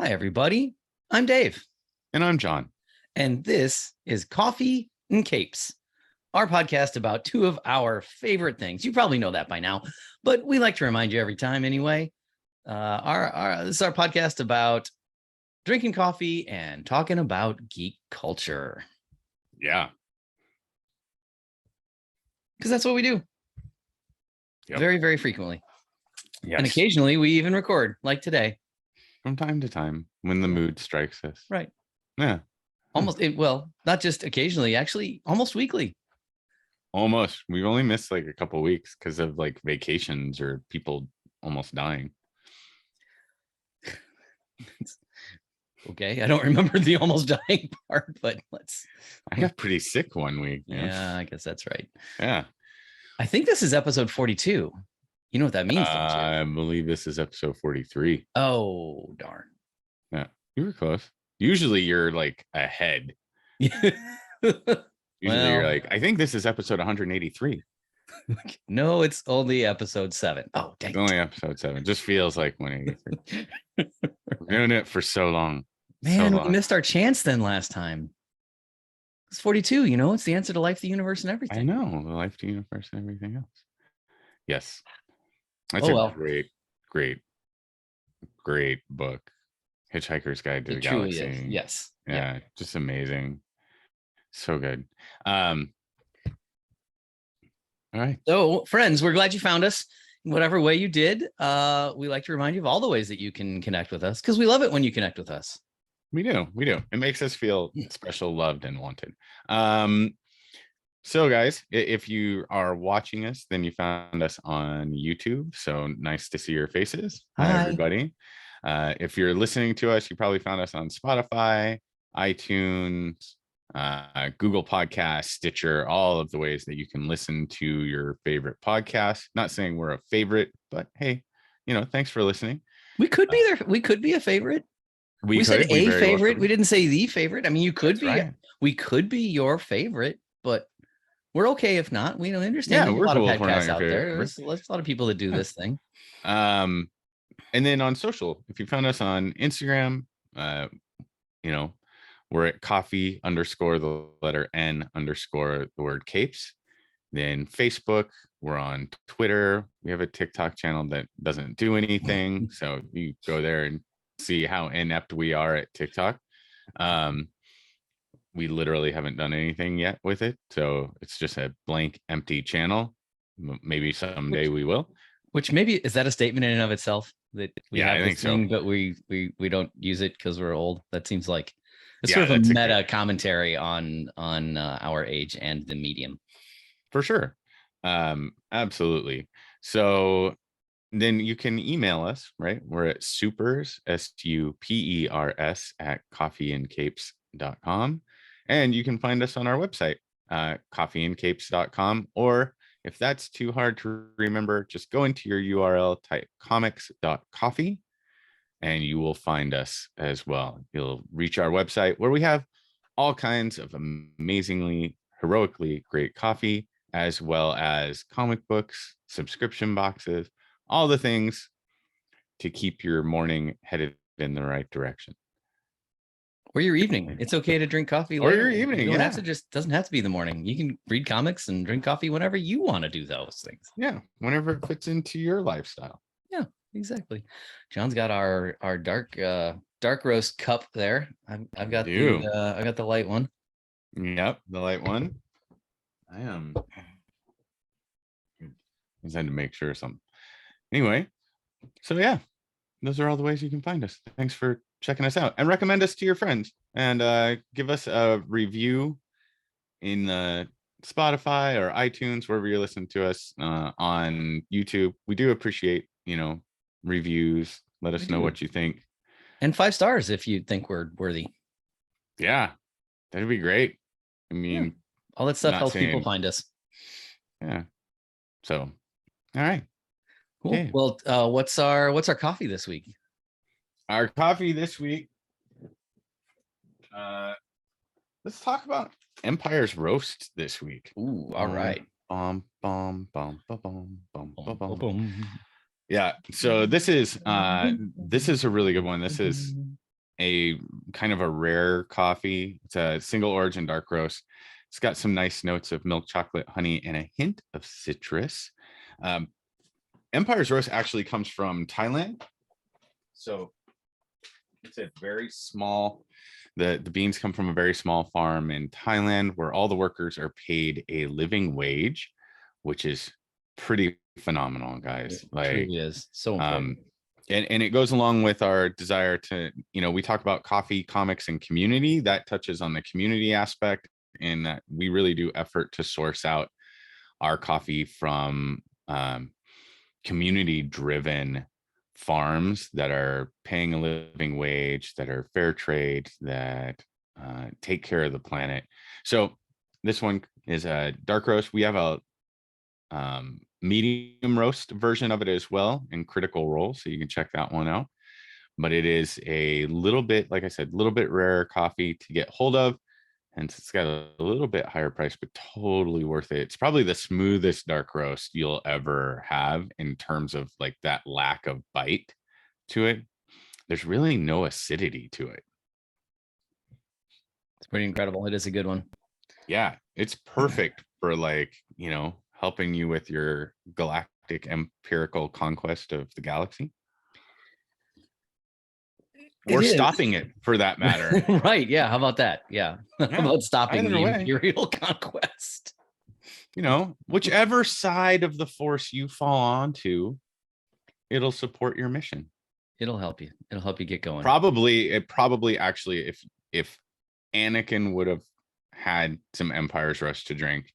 Hi, everybody. I'm Dave. And I'm John. And this is Coffee and Capes, our podcast about two of our favorite things. You probably know that by now, but we like to remind you every time anyway. This is our podcast about drinking coffee and talking about geek culture. Yeah. Because that's what we do. Yep. Very, very frequently. Yes. And occasionally we even record, like today. From time to time, when the mood strikes us. Right. Yeah. Almost, not just occasionally, actually almost weekly. Almost. We've only missed like a couple weeks because of like vacations or people almost dying. Okay, I don't remember the almost dying part, but I got pretty sick one week. Yeah, I guess that's right. Yeah. I think this is episode 42. You know what that means, don't you? I believe this is episode 43. Oh, darn. Yeah, you were close. Usually you're like ahead. Usually you're like, I think this is episode 183. No, it's only episode 7. Oh, dang. It's only episode 7. Just feels like 183. We're doing it for so long. Man, we missed our chance then last time. It's 42, it's the answer to life, the universe, and everything. I know, the life, the universe, and everything else. Yes. That's great book. Hitchhiker's Guide to the Galaxy. Truly is. Yes. Yeah, just amazing. So good. All right. So, friends, we're glad you found us in whatever way you did. We like to remind you of all the ways that you can connect with us because we love it when you connect with us. We do. It makes us feel special, loved, and wanted. So guys, if you are watching us, then you found us on YouTube. So nice to see your faces. Hi everybody. If you're listening to us, you probably found us on Spotify, iTunes, Google Podcasts, Stitcher, all of the ways that you can listen to your favorite podcast. Not saying we're a favorite, but hey, thanks for listening. We could be there. We could be a favorite. We said a favorite. Well, we didn't say the favorite. I mean, you could be. Right. We could be your favorite, but we're okay if not. We don't understand. Yeah, we're a lot cool of podcasts out there. There's a lot of people that do this thing. And then on social, if you found us on Instagram, we're at coffee _ the letter N _ the word capes. Then Facebook, we're on Twitter. We have a TikTok channel that doesn't do anything. So you go there and see how inept we are at TikTok. We literally haven't done anything yet with it. So it's just a blank, empty channel. Maybe someday we will. Which maybe, is that a statement in and of itself? That we have I think thing, so. But we don't use it because we're old. That seems like it's sort of a meta commentary on our age and the medium. For sure. Absolutely. So then you can email us, right? We're at supers, SUPERS at coffeeandcapes.com. And you can find us on our website, coffeeandcapes.com. Or if that's too hard to remember, just go into your URL, type comics.coffee, and you will find us as well. You'll reach our website where we have all kinds of amazingly, heroically great coffee, as well as comic books, subscription boxes, all the things to keep your morning headed in the right direction. Or your evening. It's okay to drink coffee later. Or your evening. Doesn't have to be the morning. You can read comics and drink coffee whenever you want to do those things. Yeah, whenever it fits into your lifestyle. Yeah, exactly. John's got our dark roast cup there. I've got the light one. Yep, the light one. I am. Just had to make sure something. Anyway, so yeah, those are all the ways you can find us. Thanks for checking us out and recommend us to your friends and give us a review in Spotify or iTunes, wherever you're listening to us, on YouTube. We do appreciate, reviews. Let us know what you think. And 5 stars if you think we're worthy. Yeah, that'd be great. I mean, all that stuff helps people find us. Yeah. So, all right. Cool. Okay. Well, what's our coffee this week? Our coffee this week. Let's talk about Empire's roast this week. Ooh, all right. Yeah. So this is a really good one. This is a kind of a rare coffee. It's a single origin dark roast. It's got some nice notes of milk chocolate, honey, and a hint of citrus. um, Empire's roast actually comes from Thailand, so it's a very small, the beans come from a very small farm in Thailand where all the workers are paid a living wage, which is pretty phenomenal, guys. It Like, truly is so important. and it goes along with our desire to, we talk about coffee, comics, and community. That touches on the community aspect, and that we really do effort to source out our coffee from community driven farms that are paying a living wage, that are fair trade, that take care of the planet. So this one is a dark roast. We have a medium roast version of it as well in Critical Role, so you can check that one out. But it is a little bit, like I said, a little bit rare coffee to get hold of, and it's got a little bit higher price, but totally worth it. It's probably the smoothest dark roast you'll ever have in terms of like that lack of bite to it. There's really no acidity to it. It's pretty incredible. It is a good one. Yeah, it's perfect for like, helping you with your galactic empirical conquest of the galaxy. Or stopping it, for that matter. Right. Yeah. How about that? Yeah. How about stopping the imperial conquest? Whichever side of the force you fall onto, it'll support your mission. It'll help you. It'll help you get going. Probably actually, if Anakin would have had some Empire's Rush to drink,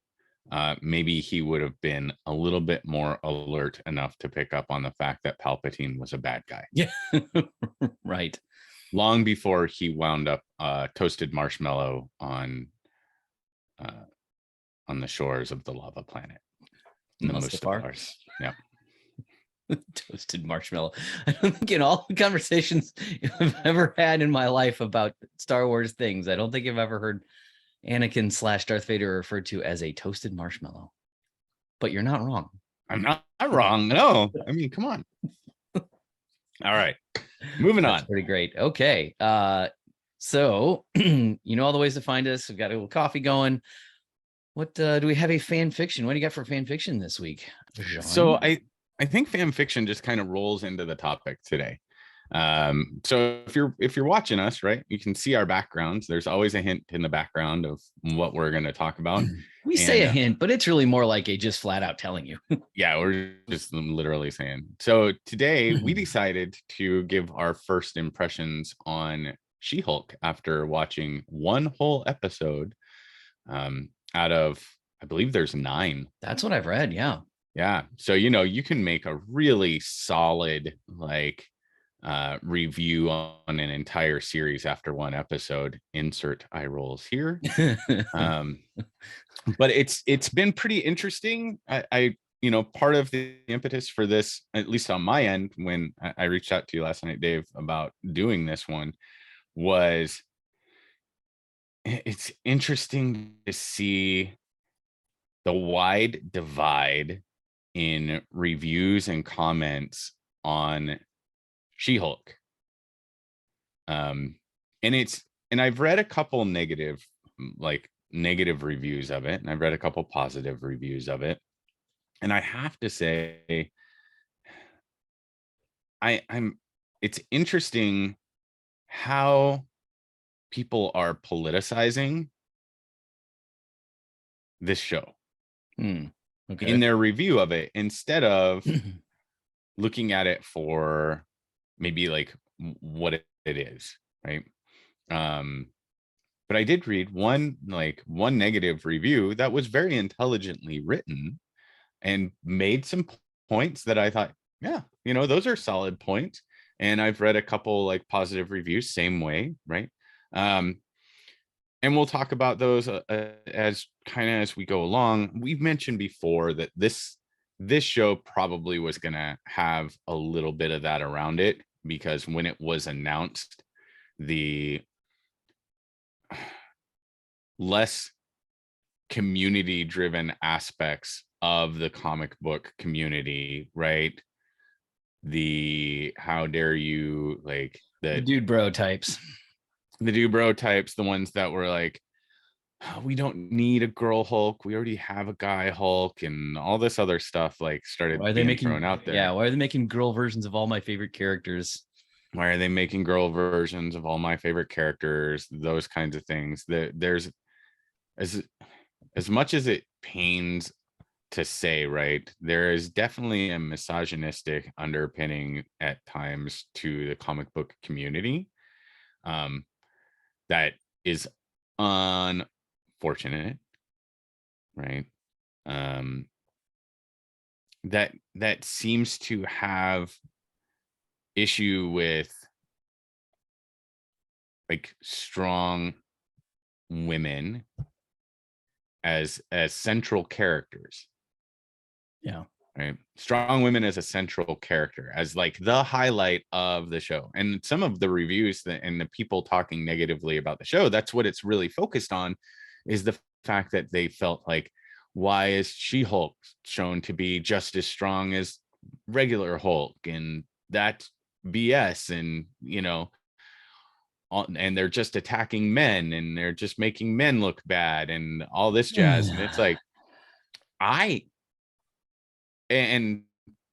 maybe he would have been a little bit more alert enough to pick up on the fact that Palpatine was a bad guy. Yeah. Right. Long before he wound up toasted marshmallow on the shores of the lava planet. The Mustafars. Yeah. Toasted marshmallow. I don't think in all the conversations I've ever had in my life about Star Wars things, I don't think I've ever heard Anakin / Darth Vader referred to as a toasted marshmallow. But you're not wrong. I'm not wrong. No, I mean, come on. All right, moving on. Pretty great. Okay. So all the ways to find us. We've got a little coffee going. What do we have? A fan fiction? What do you got for fan fiction this week, John? So I think fan fiction just kind of rolls into the topic today. So if you're watching us, right, you can see our backgrounds. There's always a hint in the background of what we're going to talk about. We say a hint, but it's really more like a just flat out telling you. Yeah, we're just literally saying. So today we decided to give our first impressions on She-Hulk after watching one whole episode out of, I believe there's 9. That's what I've read. Yeah. Yeah. So, you can make a really solid review on an entire series after one episode. Insert eye rolls here. But it's been pretty interesting. I part of the impetus for this, at least on my end, when I reached out to you last night, Dave, about doing this one, was it's interesting to see the wide divide in reviews and comments on She-Hulk. And I've read a couple negative reviews of it, and I've read a couple positive reviews of it. And I have to say, it's interesting how people are politicizing this show. Okay. In their review of it, instead of looking at it for maybe like what it is, right? But I did read one negative review that was very intelligently written and made some points that I thought, yeah, those are solid points. And I've read a couple like positive reviews, same way, right? And we'll talk about those as we go along. We've mentioned before that this show probably was going to have a little bit of that around it, because when it was announced, the less community driven aspects of the comic book community, right, the how dare you, like The dude bro types. the dude bro types, the ones that were like, "Oh, we don't need a girl Hulk. We already have a guy Hulk," and all this other stuff like started Why are they being making thrown out there. Yeah, why are they making girl versions of all my favorite characters? Why are they making girl versions of all my favorite characters? Those kinds of things. There's as as much as it pains to say, right, there is definitely a misogynistic underpinning at times to the comic book community, um, that is unfortunate, right? Um, that seems to have issue with like strong women as central characters, Yeah. right? Strong women as a central character, as like the highlight of the show. And some of the reviews and the people talking negatively about the show, that's what it's really focused on, is the fact that they felt like, why is She-Hulk shown to be just as strong as regular Hulk? And that's BS. And, and they're just attacking men and they're just making men look bad and all this jazz. And it's like, I and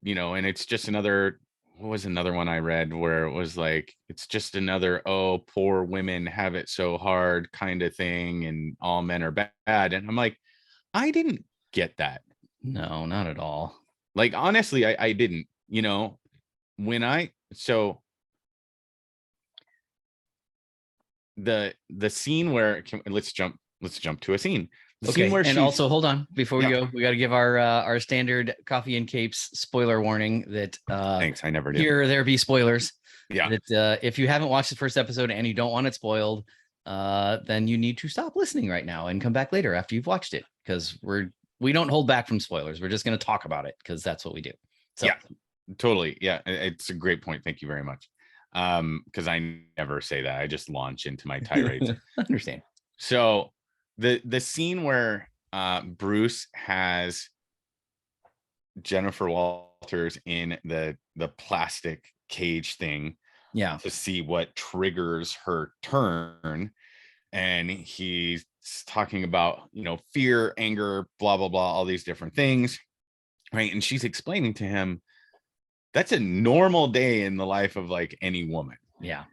and it's just another, what was another one I read where it was like, it's just another, oh, poor women have it so hard kind of thing, and all men are bad. And I'm like, I didn't get that. No, not at all. Like, honestly, I didn't, when I so the scene where let's jump to a scene. The scene Okay, where and she's also hold on before we yeah, go. We got to give our standard coffee and capes spoiler warning that thanks, I never do. here there be spoilers. Yeah. That if you haven't watched the first episode and you don't want it spoiled, then you need to stop listening right now and come back later after you've watched it, because we don't hold back from spoilers. We're just going to talk about it because that's what we do. So yeah, totally. Yeah, it's a great point. Thank you very much. Because I never say that. I just launch into my tirades. I understand. So the scene where Bruce has Jennifer Walters in the plastic cage thing, Yeah, to see what triggers her turn, and he's talking about fear, anger, blah blah blah, all these different things, right? And she's explaining to him that's a normal day in the life of like any woman, yeah,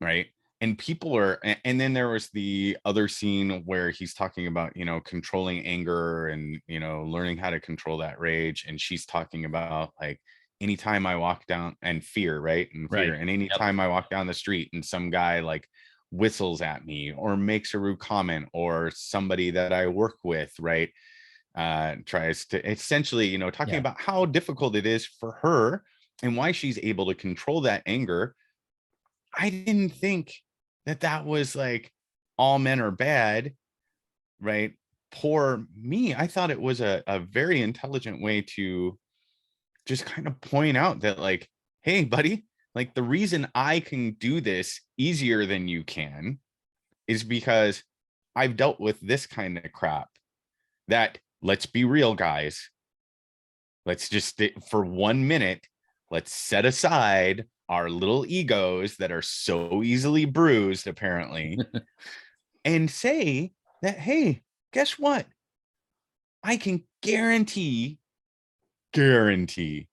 right? And people are, and then there was the other scene where he's talking about controlling anger and learning how to control that rage, and she's talking about like, anytime I walk down, and fear, right? And fear, right. and Yep. anytime I walk down the street and some guy like whistles at me or makes a rude comment, or somebody that I work with, right, tries to essentially talking Yeah. about how difficult it is for her and why she's able to control that anger. I didn't think that was like all men are bad, right? Poor me. I thought it was a very intelligent way to just kind of point out that, like, hey, buddy, like the reason I can do this easier than you can is because I've dealt with this kind of crap. That, let's be real, guys. Let's just, for 1 minute, let's set aside our little egos that are so easily bruised, apparently, and say that, hey, guess what? I can guarantee the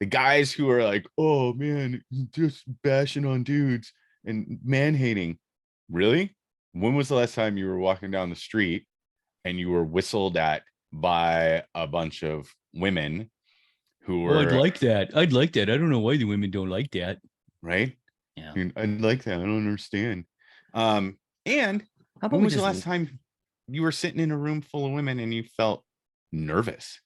guys who are like, oh man, just bashing on dudes and man hating. Really? When was the last time you were walking down the street and you were whistled at by a bunch of women who Oh, I'd were, like that. I'd like that. I don't know why the women don't like that. right? Yeah. I'd like that. I don't understand. And How about when we was the just last time you were sitting in a room full of women and you felt nervous?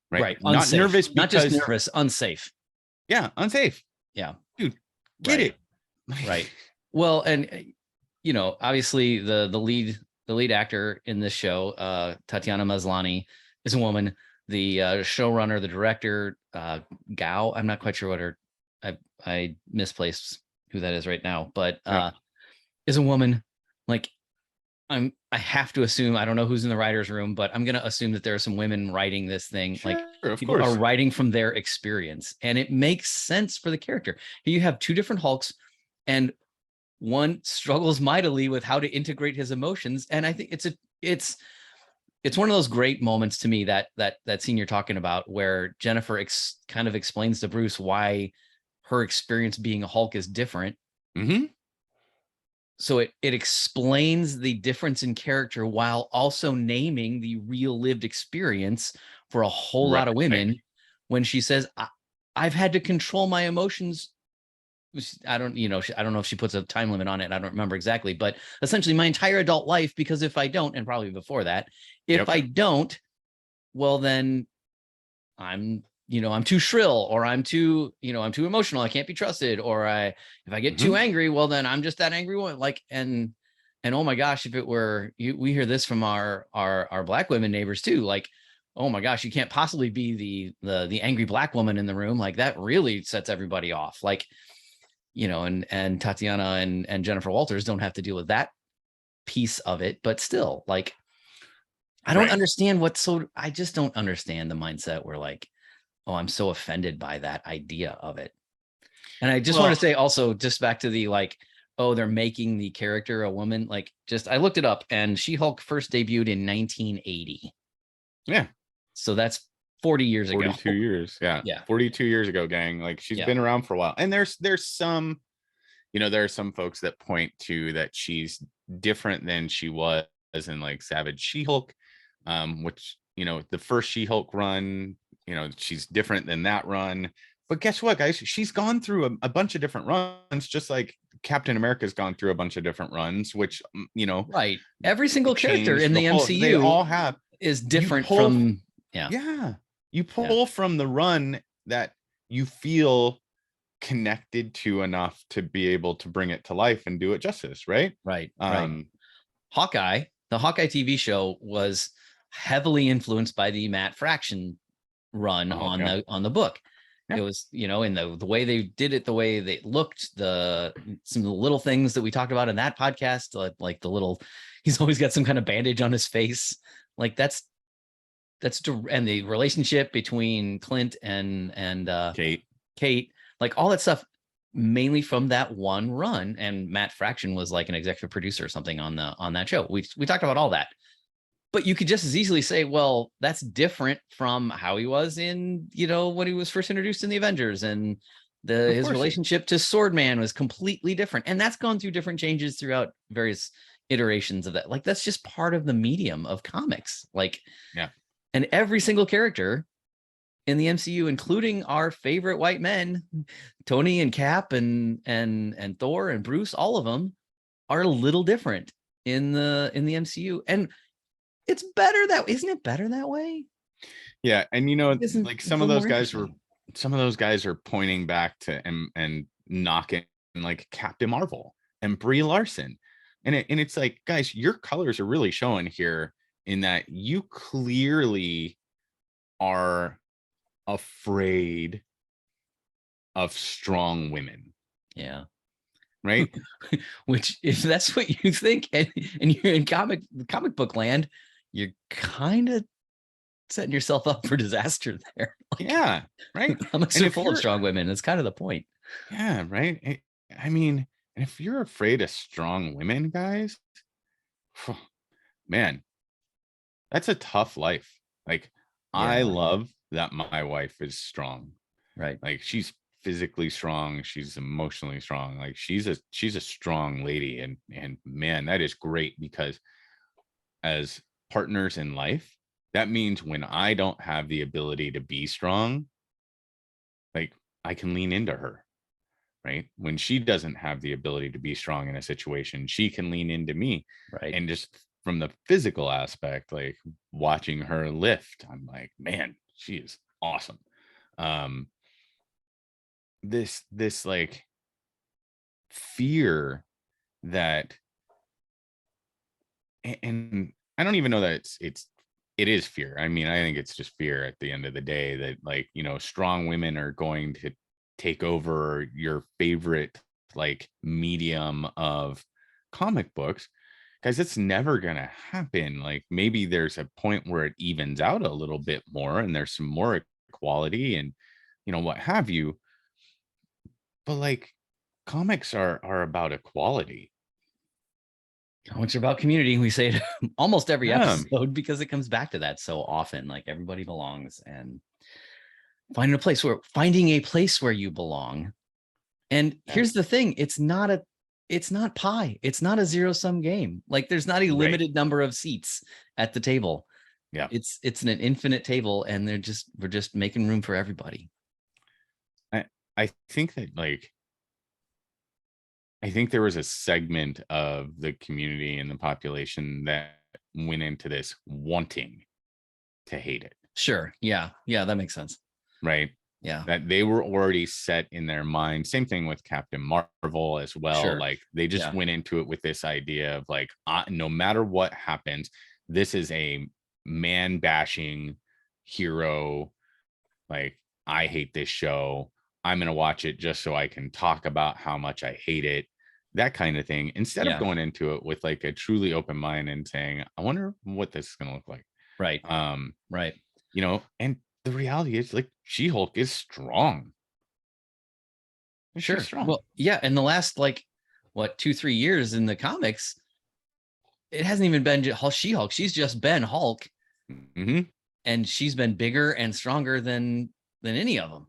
Right? Not unsafe, nervous not just because, nervous, unsafe. yeah, unsafe. Yeah. Dude, get Right. it. Right. Well, and obviously the lead actor in this show, Tatiana Maslany, is a woman. The showrunner, the director, Gao, I'm not quite sure what her, I misplaced who that is right now, but Yeah. is a woman. Like, I have to assume, I don't know who's in the writer's room, but I'm going to assume that there are some women writing this thing. Like, Sure, of people are course. writing from their experience, and it makes sense for the character. You have two different Hulks, and one struggles mightily with how to integrate his emotions. And I think it's one of those great moments to me, that scene you're talking about, where Jennifer kind of explains to Bruce why her experience being a Hulk is different. Hmm. So it explains the difference in character while also naming the real lived experience for a whole lot of Right. women. When she says, I've had to control my emotions. I don't, I don't know if she puts a time limit on it. I don't remember exactly, but essentially my entire adult life, because if I don't, and probably before that, if Yep. I don't, well, then I'm too shrill, or I'm too emotional. I can't be trusted. Or if I get too Hmm. angry, well, then I'm just that angry one. Like, and oh my gosh, if it were we hear this from our Black women neighbors too. Like, oh my gosh, you can't possibly be the angry Black woman in the room. Like, that really sets everybody off. Like, and Tatiana and Jennifer Walters don't have to deal with that piece of it, but still, like, Right. I just don't understand the mindset where, like, oh, I'm so offended by that idea of it. And I just want Well, to say also, just back to the, like, oh, they're making the character a woman. Like, just, I looked it up, and She-Hulk first debuted in 1980. yeah, So that's 40 years ago. 42 years. Yeah, Yeah. 42 years ago, gang. Like, she's Yeah. been around for a while. And there's some, there are some folks that point to that she's different than she was in like Savage She-Hulk, which, the first She-Hulk run, she's different than that run. But guess what, guys? She's gone through a bunch of different runs, just like Captain America's gone through a bunch of different runs, which, Right. Every single character changed in the the whole, they MCU all have, is you different pull, from, yeah. yeah, you Yeah. pull from the run that you feel connected to enough to be able to bring it to life and do it justice, right? Right. Right. um Hawkeye, the Hawkeye TV show, was heavily influenced by the Matt Fraction run oh on yeah, the book. yeah, It was, in the way they did it, the way they looked, some of the little things that we talked about in that podcast, like the little, he's always got some kind of bandage on his face. Like, and the relationship between Clint and Kate. Kate, like, all that stuff, mainly from that one run. And Matt Fraction was like an executive producer or something on that show. We talked about all that. But you could just as easily say, well, that's different from how he was in, when he was first introduced in the Avengers, and Of his course it, relationship to Swordman was completely different. And that's gone through different changes throughout various iterations of that. Like, that's just part of the medium of comics. Like, yeah, and every single character in the MCU, including our favorite white men, Tony and Cap and Thor and Bruce, all of them are a little different in the MCU. And it's better that, isn't it better that way? yeah. And Isn't like it's a little more interesting. some of those guys are pointing back to and knocking like Captain Marvel and Brie Larson. And it's like, guys, your colors are really showing here, in that you clearly are afraid of strong women, Yeah. right? Which, if that's what you think, and you're in comic book land, you're kind of setting yourself up for disaster there. Like, Yeah, right. comics And are if full of you're, strong women. It's kind of the point. yeah, right. I mean, and if you're afraid of strong women, guys, man, that's a tough life. Like, I Yeah. love that my wife is strong. Right. Like, she's physically strong, she's emotionally strong. Like, she's a strong lady, and man, that is great, because as partners in life, that means when I don't have the ability to be strong, like, I can lean into her, right? When she doesn't have the ability to be strong in a situation, she can lean into me. Right. And just from the physical aspect, like watching her lift, I'm like, man, she is awesome. Um, this like fear that, and I don't even know that it is fear. I mean, I think it's just fear at the end of the day, that, like, strong women are going to take over your favorite, like, medium of comic books. guys, it's never gonna happen. Like maybe there's a point where it evens out a little bit more and there's some more equality and what have you. But like comics are about equality. Comics are about community. We say it almost every Yeah. episode because it comes back to that so often. Like everybody belongs, and finding a place where you belong. And Yeah. here's the thing, it's not pie. It's not a zero-sum game. Like there's not a Right. limited number of seats at the table. Yeah. It's an infinite table, and we're just making room for everybody. I think that I think there was a segment of the community and the population that went into this wanting to hate it. Sure. Yeah. Yeah, that makes sense. Right. Yeah. That they were already set in their mind. Same thing with Captain Marvel as well. Sure. Like they just went into it with this idea of like, no matter what happens, this is a man bashing hero. Like, I hate this show. I'm going to watch it just so I can talk about how much I hate it. That kind of thing. Instead of going into it with like a truly open mind and saying, I wonder what this is going to look like. Right. Right. And the reality is like She-Hulk is strong. Sure. She's strong. Well, yeah. In the last 2-3 years in the comics, it hasn't even been She-Hulk. She's just been Hulk. Mm-hmm. And she's been bigger and stronger than any of them.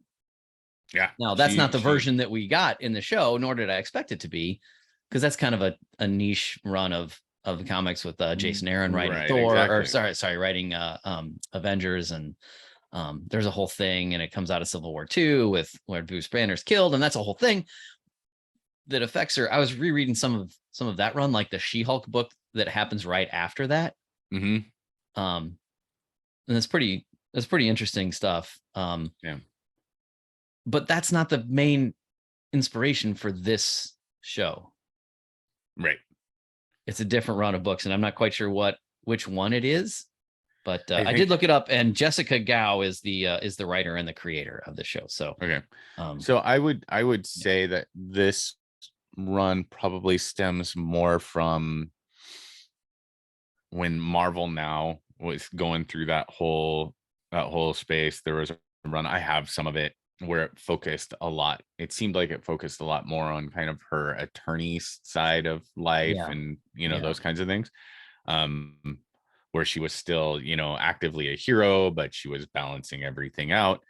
Yeah. Now that's not the version that we got in the show, nor did I expect it to be, because that's kind of a niche run of the comics with Jason Aaron writing Thor, exactly. or sorry, writing Avengers, and there's a whole thing, and it comes out of Civil War II with where Bruce Banner's killed, and that's a whole thing that affects her. I was rereading some of that run, like the She-Hulk book that happens right after that. Mm-hmm. And that's pretty interesting stuff. Yeah. But that's not the main inspiration for this show. Right. It's a different run of books, and I'm not quite sure which one it is, but I did look it up, and Jessica Gao is the writer and the creator of the show. So okay. So I would say that this run probably stems more from when Marvel Now was going through that whole space. There was a run, I have some of it, where it focused a lot. It seemed like it focused a lot more on kind of her attorney side of life and those kinds of things. Where she was still, actively a hero, but she was balancing everything out.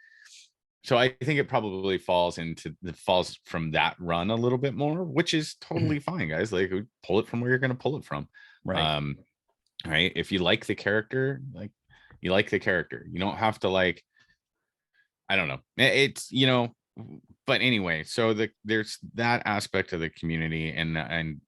So I think it probably falls from that run a little bit more, which is totally fine, guys. Like, pull it from where you're going to pull it from. Right. Right. If you like the character, like, you like the character. You don't have to like, I don't know. It's, but anyway, so there's that aspect of the community, and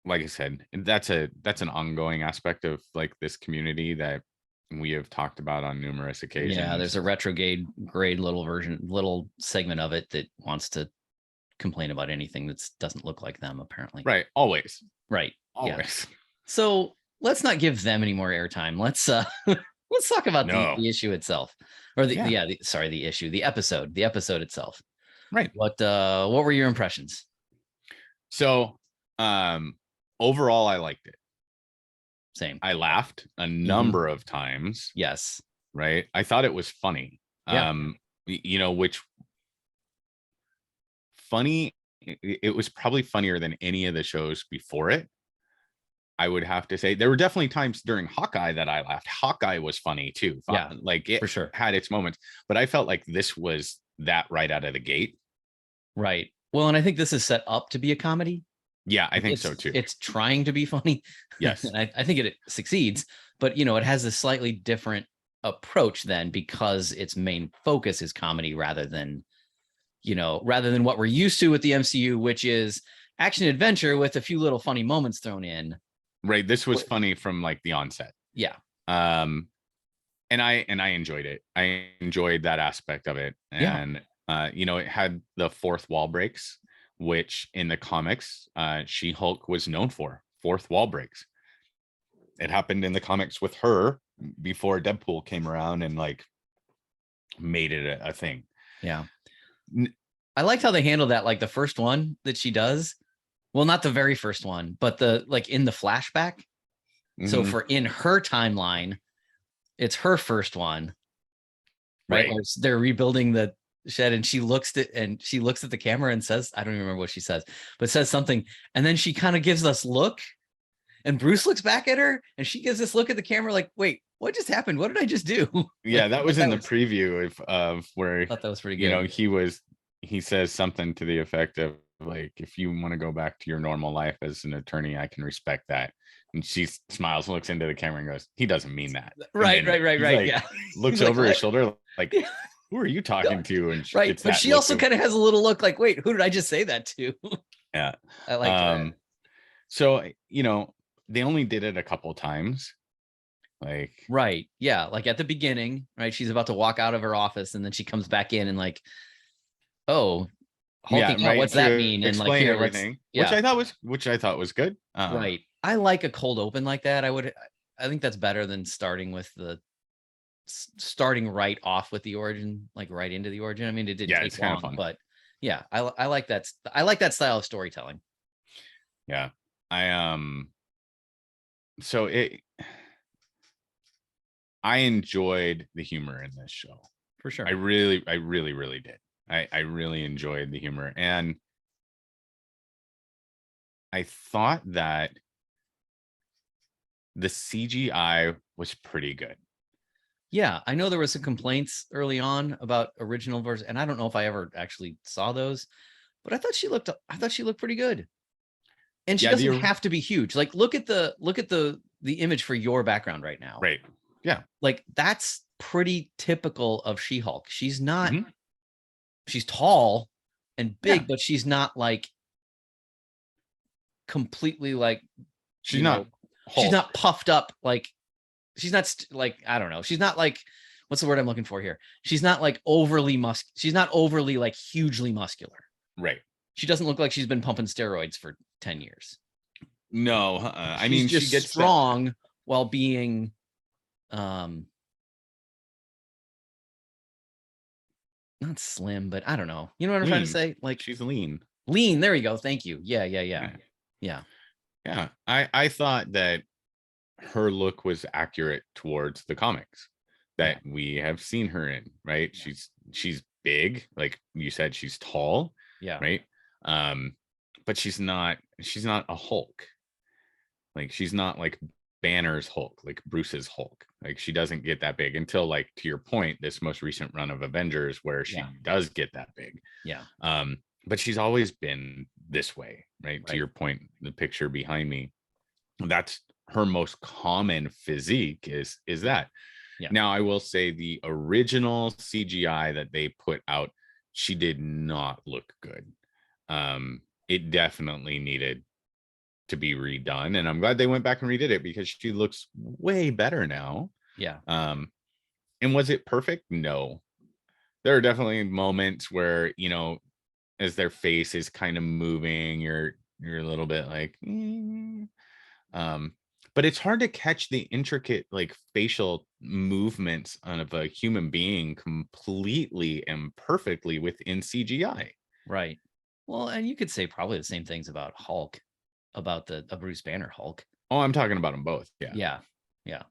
like I said, that's an ongoing aspect of like this community that we have talked about on numerous occasions. Yeah, there's a retrograde little segment of it that wants to complain about anything that doesn't look like them, apparently. Right. Always. Right. Always. Yeah. So let's not give them any more airtime. Let's let's talk about the issue itself, or the episode itself. Right. What were your impressions? So overall, I liked it. Same. I laughed a number of times. Yes. Right. I thought it was funny. Yeah. Which funny, it was probably funnier than any of the shows before it. I would have to say there were definitely times during Hawkeye that I laughed. Hawkeye was funny too. Yeah, like it for sure had its moments, but I felt like this was that right out of the gate. Right. Well, and I think this is set up to be a comedy. Yeah, I think so too. It's trying to be funny. Yes. And I think it succeeds, but it has a slightly different approach then, because its main focus is comedy rather than what we're used to with the MCU, which is action adventure with a few little funny moments thrown in. Right. This was funny from like the onset. Yeah. And I enjoyed it. I enjoyed that aspect of it. And it had the fourth wall breaks, which in the comics, She-Hulk was known for. Fourth wall breaks. It happened in the comics with her before Deadpool came around and like made it a thing. Yeah. I liked how they handled that. Like the first one that she does, Well, not the very first one, but the like in the flashback. So Mhm. for in her timeline, it's her first one, right? Right. Where they're rebuilding the shed, and she looks at the camera and says, I don't even remember what she says, but says something, and then she kind of gives us look, and Bruce looks back at her, and she gives this look at the camera, like, wait, what just happened? What did I just do? Yeah, Like, that was in the preview of where, I thought that was pretty good. he says something to the effect of like, if you want to go back to your normal life as an attorney, I can respect that. And she smiles, looks into the camera and goes, he doesn't mean that. And Right, then right, right, he's right. like, Yeah. looks He's like, over his what? shoulder, like, Yeah. who are you talking to? And Right. it's But that she look also of, kind of has a little look like, wait, who did I just say that to? yeah. I liked that. So, they only did it a couple times. Like, Right. Yeah. Like at the beginning, right? She's about to walk out of her office, and then she comes back in and like, oh, yeah, hulking out. right. What's that To mean? And like, explain here, let's, everything, yeah. which I thought was good. Right. I like a cold open like that. I think that's better than starting right off with the origin, like right into the origin. I mean, it didn't Yeah, it's take kind of long, fun. but yeah, I like that. I like that style of storytelling. Yeah. I so I enjoyed the humor in this show. For sure. I really did. I really enjoyed the humor. And I thought that the CGI was pretty good. Yeah, I know there was some complaints early on about original version, and I don't know if I ever actually saw those, but I thought she looked pretty good. And she Yeah, doesn't have to be huge. Like look at the image for your background right now. right. Yeah. Like that's pretty typical of She-Hulk. She's not Mhm. she's tall and big, Yeah. but she's not like completely like, She's you know, not she's Hulk. not puffed up like she's not like, I don't know. She's not like, what's the word I'm looking for here? She's not like she's not overly like hugely muscular. Right. She doesn't look like she's been pumping steroids for 10 years. No, I She's mean, she just gets that. strong while being um not slim, but I don't know. You know what I'm trying to Lean. say? Like She's lean. lean. There you go. Thank you. Yeah, yeah, yeah. Yeah. Yeah. Yeah. I thought that her look was accurate towards the comics Yeah. that we have seen her in, right? Yeah. She's big, like you said, she's tall, Yeah. right? But she's not a Hulk. Like she's not like Banner's Hulk, like Bruce's Hulk. Like she doesn't get that big until, like, to your point, this most recent run of Avengers where she Yeah. does get that big. Yeah. But she's always been this way, right? To Right. your point, the picture behind me, that's her most common physique is that. Yeah. Now, I will say the original CGI that they put out, she did not look good. It definitely needed to be redone, and I'm glad they went back and redid it because she looks way better now. Yeah. And was it perfect? No. There are definitely moments where, as their face is kind of moving, you're a little bit like, um, but it's hard to catch the intricate like facial movements of a human being completely and perfectly within CGI. Right. Well, and you could say probably the same things about Hulk, about the Bruce Banner Hulk. Oh, I'm talking about them both. Yeah. Yeah. Yeah.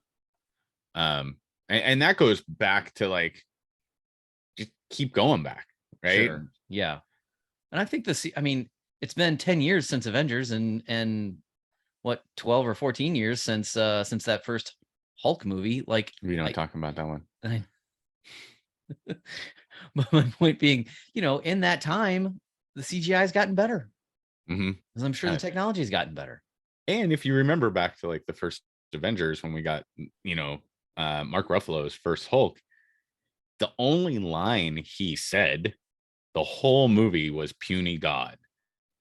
And that goes back to like, just keep going back, right? Sure. Yeah. And I think I mean, it's been 10 years since Avengers, and what, 12 or 14 years since that first Hulk movie. Like We don't talk about that one. But my point being, in that time, the CGI has gotten better. Mm-hmm. Because I'm sure the technology has gotten better. And if you remember back to like the first Avengers, when we got, Mark Ruffalo's first Hulk, the only line he said the whole movie was puny God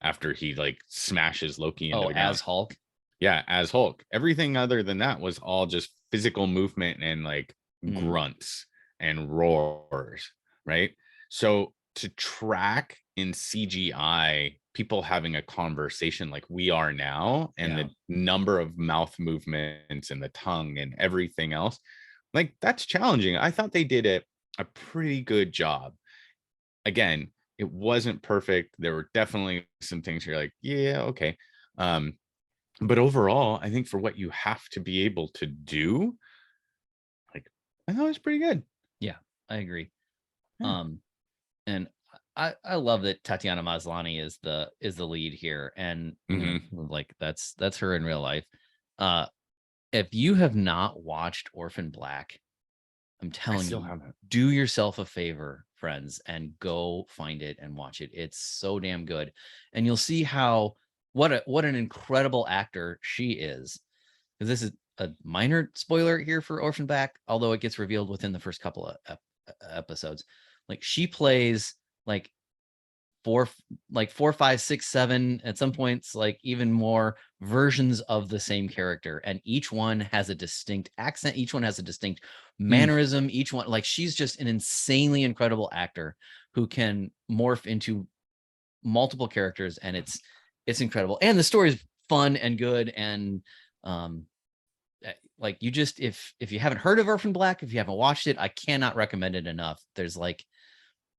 after he like smashes Loki into the ground. As Hulk? Yeah, as Hulk. Everything other than that was all just physical movement and like grunts and roars, right? So to track in CGI people having a conversation like we are now, and the number of mouth movements and the tongue and everything else, like that's challenging. I thought they did a pretty good job. Again, it wasn't perfect. There were definitely some things you're like, yeah, okay. But overall, I think for what you have to be able to do, like, I thought it was pretty good. Yeah, I agree. Yeah. And I love that Tatiana Maslany is the lead here, and like that's her in real life. If you have not watched Orphan Black, I'm I telling still you, haven't. do yourself a favor, friends, and go find it and watch it. It's so damn good, and you'll see how what an incredible actor she is. Because this is a minor spoiler here for Orphan Black, although it gets revealed within the first couple of episodes. Like she plays like four, 4, 5, 6, 7, at some points, like even more versions of the same character. And each one has a distinct accent. Each one has a distinct mannerism. Each one, like she's just an insanely incredible actor who can morph into multiple characters. And it's incredible. And the story is fun and good. And, like you just, if you haven't heard of Orphan Black, if you haven't watched it, I cannot recommend it enough. There's like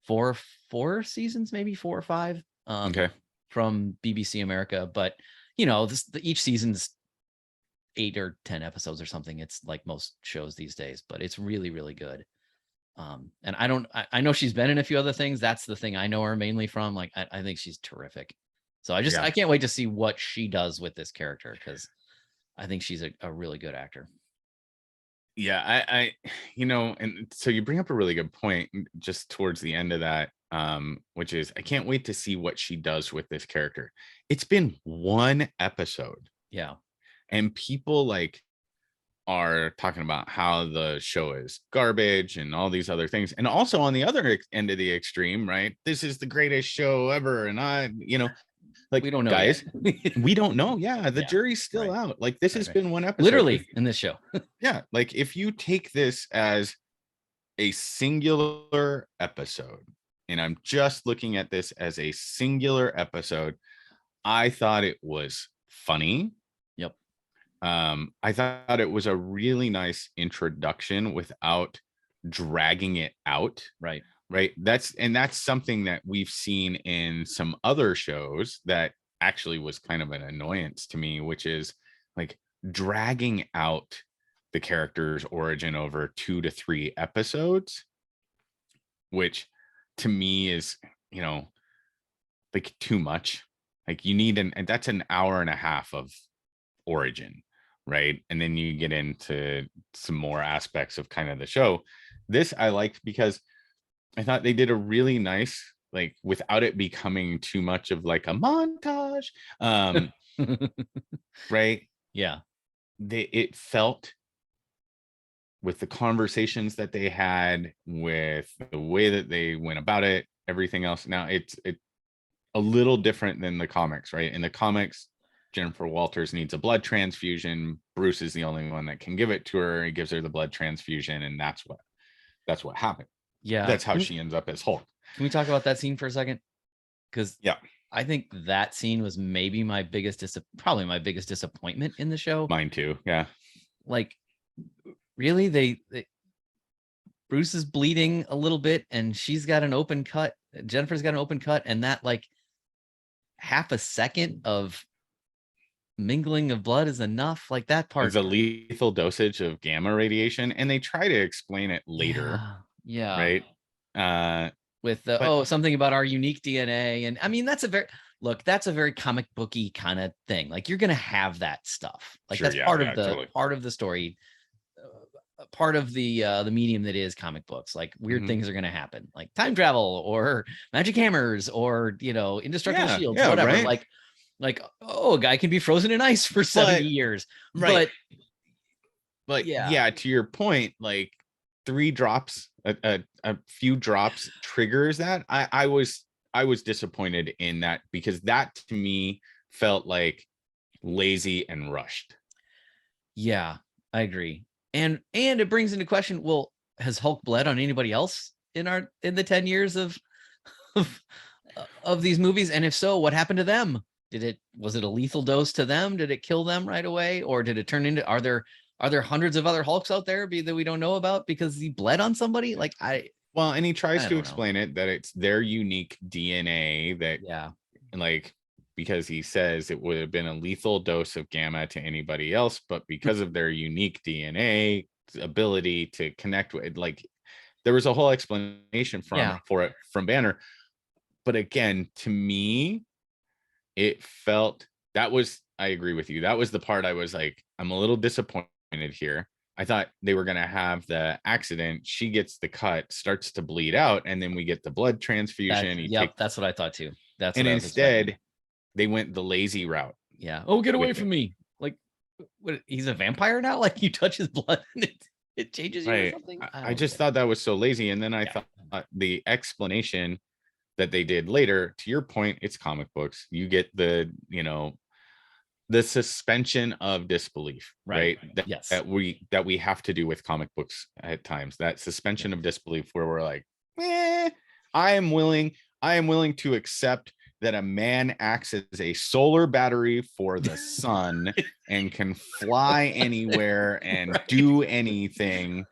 four seasons, maybe 4 or 5, Okay. from BBC America. But each season's 8 or 10 episodes or something. It's like most shows these days, but it's really, really good. And I know she's been in a few other things. That's the thing I know her mainly from. Like, I think she's terrific. So I can't wait to see what she does with this character, because I think she's a really good actor. Yeah, I and so you bring up a really good point just towards the end of that, which is I can't wait to see what she does with this character. It's been one episode, Yeah. and people like are talking about how the show is garbage and all these other things. And also on the other end of the extreme, right? This is the greatest show ever. And like, We don't know guys, yet. we don't know. Yeah, the Yeah, jury's still right. out. Like, this has Right. been one episode. Literally in this show. Yeah, like if you take this as a singular episode, and I'm just looking at this as a singular episode, I thought it was funny. Yep. I thought it was a really nice introduction without dragging it out. Right. Right. That's something that we've seen in some other shows that actually was kind of an annoyance to me, which is like dragging out the character's origin over 2 to 3 episodes, which to me is, like too much. Like you need and that's an hour and a half of origin, right? And then you get into some more aspects of kind of the show. This I liked because I thought they did a really nice, like without it becoming too much of like a montage. Right. Yeah. It felt with the conversations that they had, with the way that they went about it, everything else. Now it's a little different than the comics, right? In the comics, Jennifer Walters needs a blood transfusion. Bruce is the only one that can give it to her. He gives her the blood transfusion, and that's what happened. Yeah. That's how she ends up as Hulk. Can we talk about that scene for a second? Because yeah, I think that scene was maybe probably my biggest disappointment in the show. Mine too. Yeah. Like, really, they Bruce is bleeding a little bit, and she's got an open cut. Jennifer's got an open cut, and that like half a second of mingling of blood is enough. Like that part is a lethal dosage of gamma radiation, and they try to explain it later. Yeah. Right. With something about our unique DNA. And I mean, that's a very comic booky kind of thing. Like you're going to have that stuff. Like that's part of the story, part of the medium that is comic books. Like weird things are going to happen, like time travel or magic hammers or, indestructible shields, whatever. Right? Like, a guy can be frozen in ice for 70 years. Right. But yeah, to your point, like 3 drops, a few drops triggers that. I was disappointed in that, because that to me felt like lazy and rushed. Yeah, I agree. And it brings into question, well, has Hulk bled on anybody else in the 10 years of these movies? And if so, what happened to them? Was it a lethal dose to them? Did it kill them right away? Or did it turn into, are there hundreds of other Hulks out there that we don't know about because he bled on somebody? Like Well, and he tries I to don't know. explain it that it's their unique DNA that, Yeah. like, because he says it would have been a lethal dose of gamma to anybody else, but because of their unique DNA ability to connect with, like, there was a whole explanation for it from Banner. But again, to me, it felt that was, I agree with you. That was the part I was like, I'm a little disappointed here. I thought they were going to have the accident. She gets the cut, starts to bleed out, and then we get the blood transfusion. That's what I thought too. That's and what I was expecting. instead, they went the lazy route. Yeah. Oh, get away with from it. me. Like, what, he's a vampire now? Like, you touch his blood and it changes you or Right. something? I just thought that was so lazy. And then I thought the explanation that they did later, to your point, it's comic books. You get the, the suspension of disbelief, right? Yes. That we have to do with comic books at times. That suspension of disbelief where we're like, I am willing to accept that a man acts as a solar battery for the sun and can fly anywhere and do anything.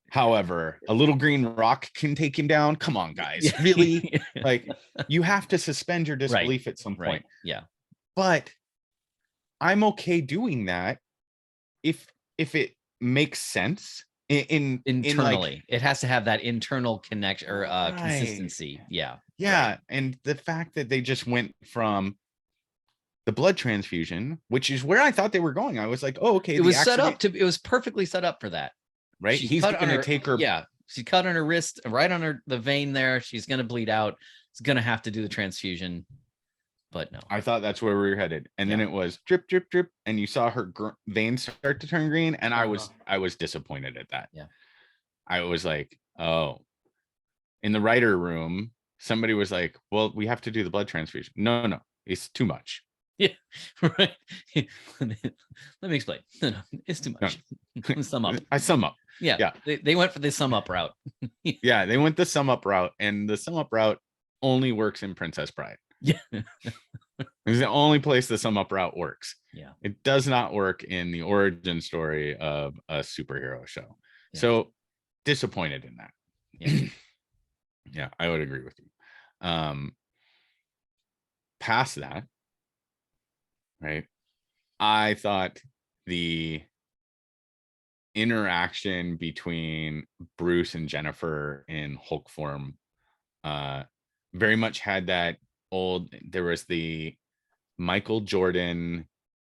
However, a little green rock can take him down. Come on, guys. Really? Like, you have to suspend your disbelief at some point. Yeah. But I'm okay doing that if it makes sense Internally. It has to have that internal connection or consistency. Yeah. Right. And the fact that they just went from the blood transfusion, which is where I thought they were going. I was like, oh, okay. It was perfectly set up for that. Right. He's going to take her. Yeah. She cut on her wrist, right on the vein there. She's going to bleed out. It's going to have to do the transfusion. But no. I thought that's where we were headed. And then it was drip, drip, drip. And you saw her veins start to turn green. And I was disappointed at that. Yeah. I was like, oh, in the writer room, somebody was like, well, we have to do the blood transfusion. No, it's too much. Yeah, right. Let me explain. No, it's too much. No. Sum up. I sum up. Yeah. They went for the sum up route. Yeah, they went the sum up route, and the sum up route only works in Princess Bride. Yeah. It's the only place the sum up route works. Yeah. It does not work in the origin story of a superhero show. Yeah. So disappointed in that. Yeah. Yeah, I would agree with you. Past that, right? I thought the interaction between Bruce and Jennifer in Hulk form very much had that there was the Michael Jordan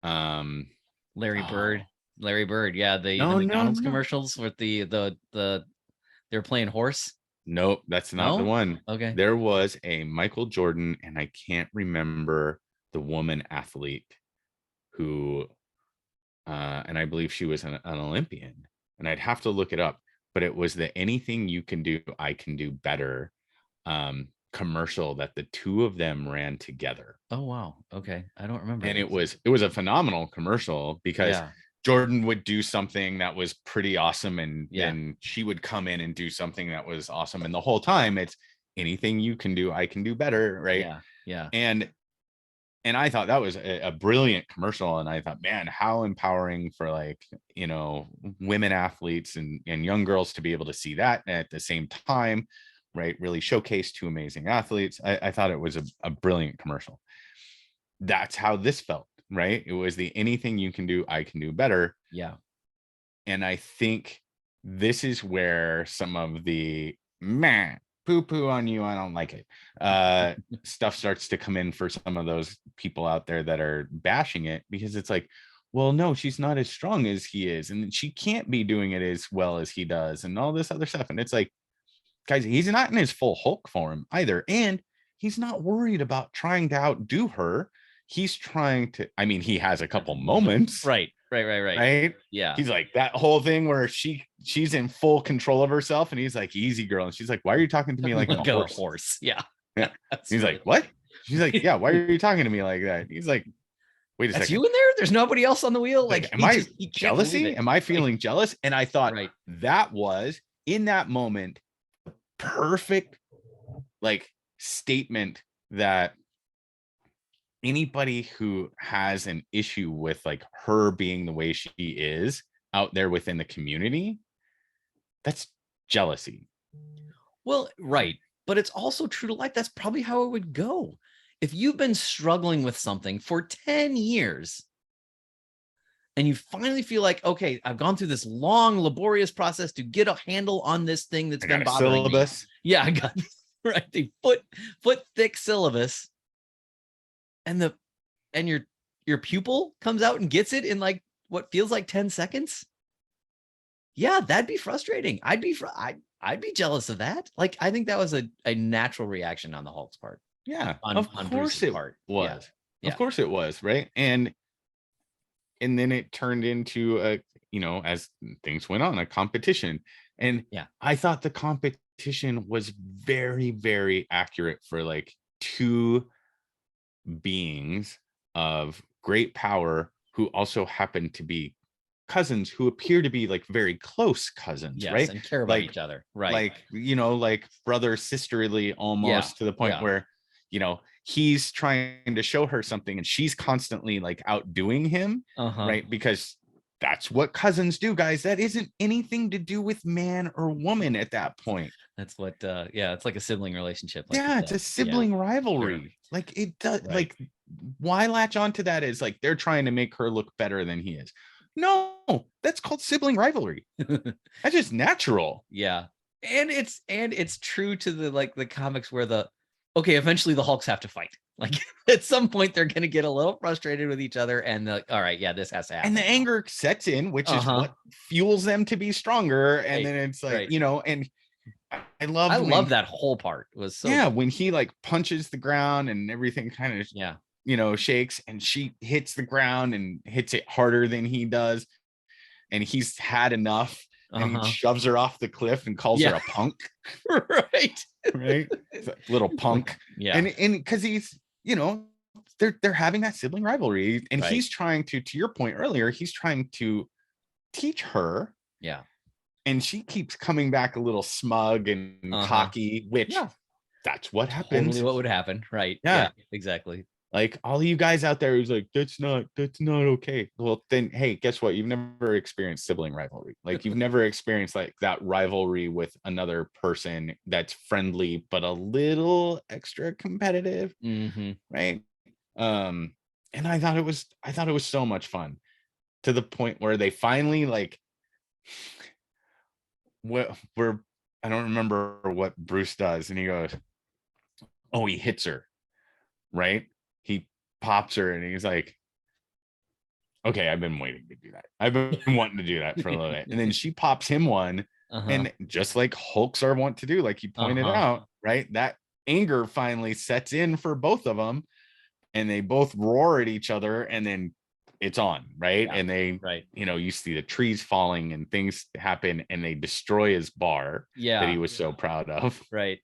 Larry Bird. Yeah, the McDonald's commercials with the they're playing horse. Nope, that's not the one. Okay. There was a Michael Jordan, and I can't remember the woman athlete who and I believe she was an Olympian, and I'd have to look it up, but it was the anything you can do, I can do better commercial that the two of them ran together. Oh, wow. Okay. I don't remember. And it was a phenomenal commercial because Jordan would do something that was pretty awesome, and then she would come in and do something that was awesome. And the whole time it's anything you can do, I can do better. Right. Yeah. And I thought that was a brilliant commercial. And I thought, man, how empowering for women athletes and young girls to be able to see that at the same time, right? Really showcase two amazing athletes. I thought it was a brilliant commercial. That's how this felt, right? It was the anything you can do, I can do better. Yeah. And I think this is where some of the poo on you, I don't like it stuff starts to come in for some of those people out there that are bashing it, because it's like, well, no, she's not as strong as he is, and she can't be doing it as well as he does, and all this other stuff. And it's like, guys, he's not in his full Hulk form either, and he's not worried about trying to outdo her. He's trying to, I mean, he has a couple moments. Right. Yeah. He's like that whole thing where she's in full control of herself, and he's like, easy girl. And she's like, why are you talking to me like a horse? Yeah. He's like, what? She's like, yeah, why are you talking to me like that? He's like, wait a second. You in there? There's nobody else on the wheel? Like am I jealousy? Am I feeling jealous? And I thought that was, in that moment, perfect statement that anybody who has an issue with her being the way she is out there within the community, that's jealousy. Well, right. But it's also true to life. That's probably how it would go. If you've been struggling with something for 10 years and you finally feel like, okay, I've gone through this long, laborious process to get a handle on this thing that's I been got a bothering me. syllabus. Yeah, I got right. The foot thick syllabus. And your pupil comes out and gets it in like what feels like 10 seconds. Yeah, that'd be frustrating. I'd be jealous of that. Like, I think that was a natural reaction on the Hulk's part. Yeah, On of Bruce's course it part. Yeah. was. Yeah. Of course it was, right? And then it turned into a, as things went on, a competition. And Yeah. I thought the competition was very, very accurate for like two beings of great power who also happen to be cousins who appear to be like very close cousins, Yes, right? and care about Like each other. Right. like brother sisterly almost, to the point yeah. where he's trying to show her something and she's constantly like outdoing him, Uh-huh. right? Because that's what cousins do, guys. That isn't anything to do with man or woman at that point. That's what it's like a sibling relationship. Like Yeah, it's a sibling rivalry. Sure. Like it does. Right. Like, why latch onto that as like they're trying to make her look better than he is? No, that's called sibling rivalry. That's just natural. Yeah. And it's true to the comics where eventually the Hulks have to fight. Like at some point they're gonna get a little frustrated with each other and they're like, all right, yeah, this has to happen. And the anger sets in, which is what fuels them to be stronger. And then it's like, and I love that whole part. It was so good. When he like punches the ground and everything kind of shakes, and she hits the ground and hits it harder than he does, and he's had enough, and he shoves her off the cliff and calls her a punk. right Little punk. And because he's they're having that sibling rivalry, and he's trying to your point earlier, he's trying to teach her, and she keeps coming back a little smug and cocky, which that's what happens. Totally what would happen. Right. Yeah, exactly. Like all of you guys out there who's like, that's not okay. Well, then, hey, guess what? You've never experienced sibling rivalry. Like you've never experienced like that rivalry with another person that's friendly, but a little extra competitive. Right. And I thought it was so much fun, to the point where they finally like, I don't remember what Bruce does. And he goes, oh, he hits her. Right. He pops her and he's like, okay, I've been waiting to do that. I've been wanting to do that for a little bit. And then she pops him one. And just like Hulks are want to do, like you pointed out, right? That anger finally sets in for both of them, and they both roar at each other, and then it's on, right? And they, you see the trees falling and things happen, and they destroy his bar that he was so proud of. Right.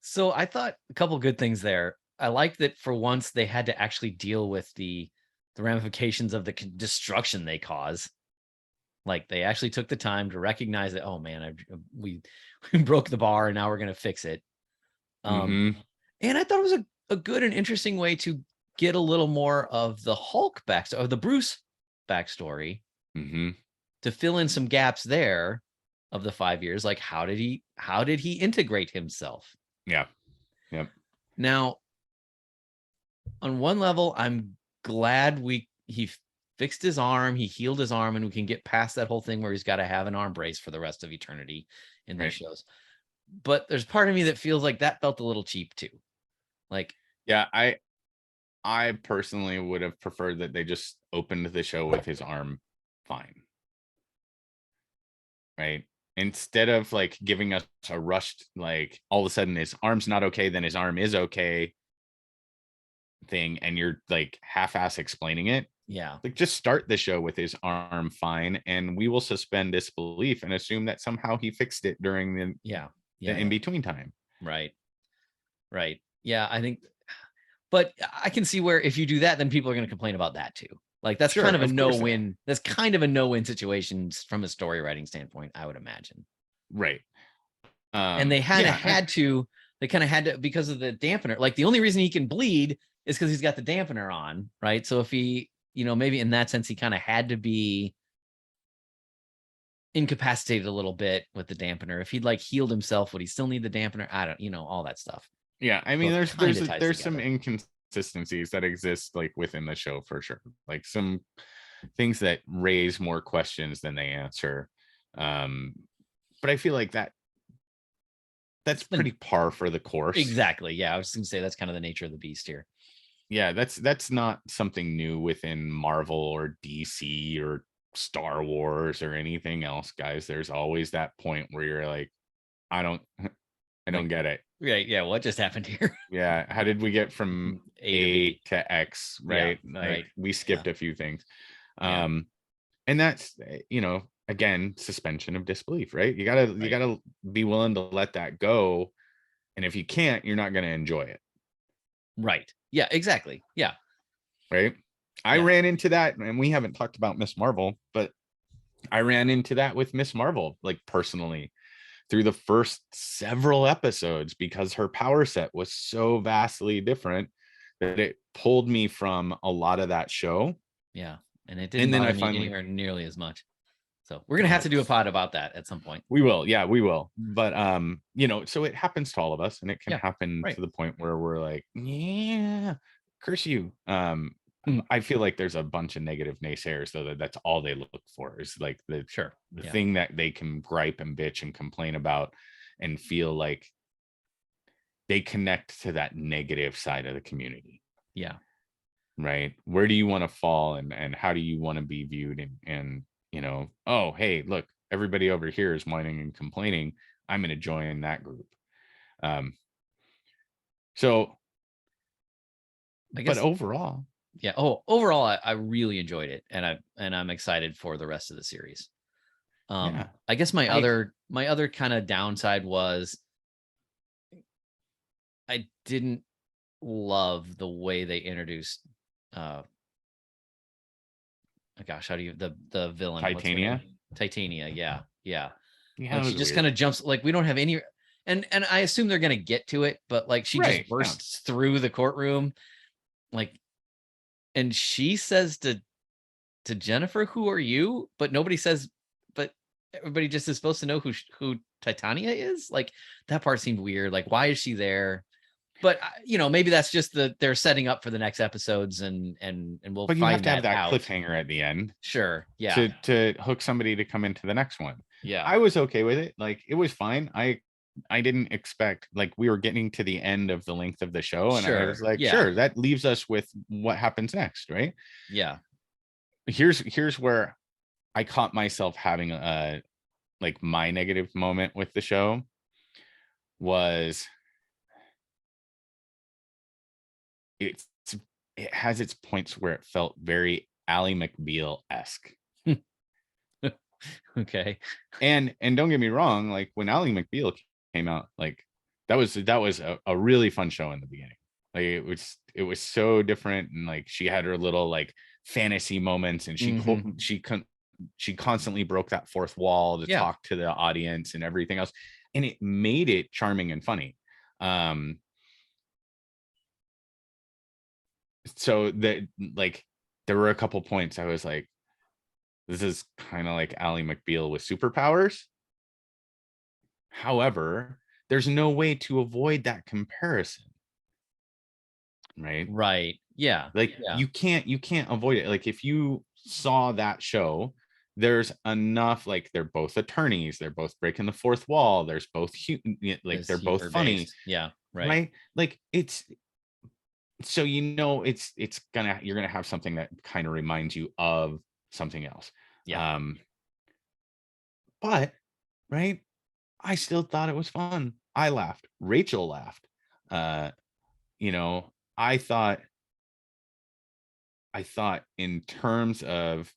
So I thought a couple good things there. I like that for once they had to actually deal with the ramifications of the destruction they cause. Like they actually took the time to recognize that, oh man, we broke the bar and now we're going to fix it. And I thought it was a good and interesting way to get a little more of the Hulk backstory, of the Bruce backstory, to fill in some gaps there of the 5 years. Like how did he integrate himself? Yeah. Yep. Now, on one level, I'm glad he fixed his arm, he healed his arm, and we can get past that whole thing where he's got to have an arm brace for the rest of eternity in these shows. But there's part of me that feels like that felt a little cheap too. Like, yeah, I personally would have preferred that they just opened the show with his arm fine. Right. Instead of like giving us a rushed, like all of a sudden his arm's not okay, then his arm is okay thing, and you're like half-ass explaining it. Yeah. Like just start the show with his arm fine, and we will suspend disbelief and assume that somehow he fixed it during the in-between time. Right. Yeah, I think, but I can see where if you do that, then people are going to complain about that too. Like that's kind of a no-win. That's kind of a no-win situation from a story writing standpoint, I would imagine. Right. And they kind of had to because of the dampener. Like the only reason he can bleed is because he's got the dampener on, right? So if he, maybe in that sense, he kind of had to be incapacitated a little bit with the dampener. If he'd like healed himself, would he still need the dampener? I don't, all that stuff. Yeah, I mean, So it kind of ties there's some together. inconsistencies that exist like within the show for sure. Like some things that raise more questions than they answer. But I feel like that's pretty par for the course. Exactly. Yeah, I was gonna say that's kind of the nature of the beast here. Yeah, that's not something new within Marvel or DC or Star Wars or anything else, guys. There's always that point where you're like, I don't get it. Right. Yeah. What just happened here? Yeah. How did we get from A to X? Right. Yeah, Like right. we skipped a few things. Yeah. And that's, again, suspension of disbelief, right? You gotta be willing to let that go. And if you can't, you're not going to enjoy it. Right. Yeah, exactly. Yeah. Right. I ran into that, and we haven't talked about Miss Marvel, but I ran into that with Miss Marvel, like personally, through the first several episodes, because her power set was so vastly different that it pulled me from a lot of that show. Yeah. And it didn't then bother I me finally anywhere nearly as much. So we're gonna have to do a pod about that at some point. We will. Yeah, we will. But so it happens to all of us, and it can happen to the point where we're like, yeah, curse you. I feel like there's a bunch of negative naysayers, though, that's all they look for is like the thing that they can gripe and bitch and complain about and feel like they connect to that negative side of the community. Yeah. Right. Where do you want to fall, and how do you want to be viewed? And oh, hey, look, everybody over here is whining and complaining. I'm going to join that group. So, I guess, but overall, yeah. Oh, overall, I really enjoyed it, and I'm excited for the rest of the series. I guess my other kind of downside was I didn't love the way they introduced gosh, how do you the villain? Titania? Titania, yeah. Yeah, like she just kind of jumps, like we don't have any, and I assume they're gonna get to it, but like she just bursts through the courtroom, like, and she says to Jennifer, "Who are you?" But nobody says, but everybody just is supposed to know who Titania is. Like that part seemed weird. Like, why is she there? But maybe that's just they're setting up for the next episodes, and we'll. But you have to have that cliffhanger at the end. Sure. Yeah. To hook somebody to come into the next one. Yeah. I was okay with it. Like it was fine. I didn't expect, like, we were getting to the end of the length of the show, and I was like, sure, that leaves us with what happens next, right? Yeah. Here's where I caught myself having like my negative moment with the show was it has its points where it felt very Ally McBeal-esque. Okay. And don't get me wrong, like when Ally McBeal came out, like that was a really fun show in the beginning. Like it was so different, and like she had her little like fantasy moments, and she constantly broke that fourth wall to talk to the audience and everything else, and it made it charming and funny. So that, like, there were a couple points I was like, this is kind of like Ally McBeal with superpowers. However, there's no way to avoid that comparison. Right. Yeah. Like you can't avoid it. Like if you saw that show, there's enough, like they're both attorneys, they're both breaking the fourth wall, there's both like they're both funny. Yeah. Right. Like it's so it's you're gonna have something that kind of reminds you of something else. Yeah. But right, I still thought it was fun. I laughed. Rachel laughed. I thought in terms of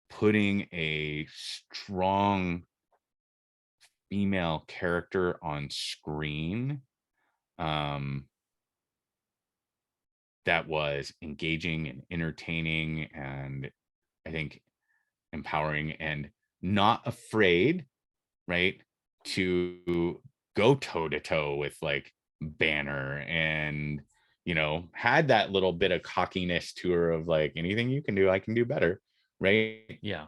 putting a strong female character on screen, that was engaging and entertaining, and I think empowering, and not afraid, right, to go toe to toe with like Banner, and had that little bit of cockiness to her of like, anything you can do, I can do better, right? Yeah.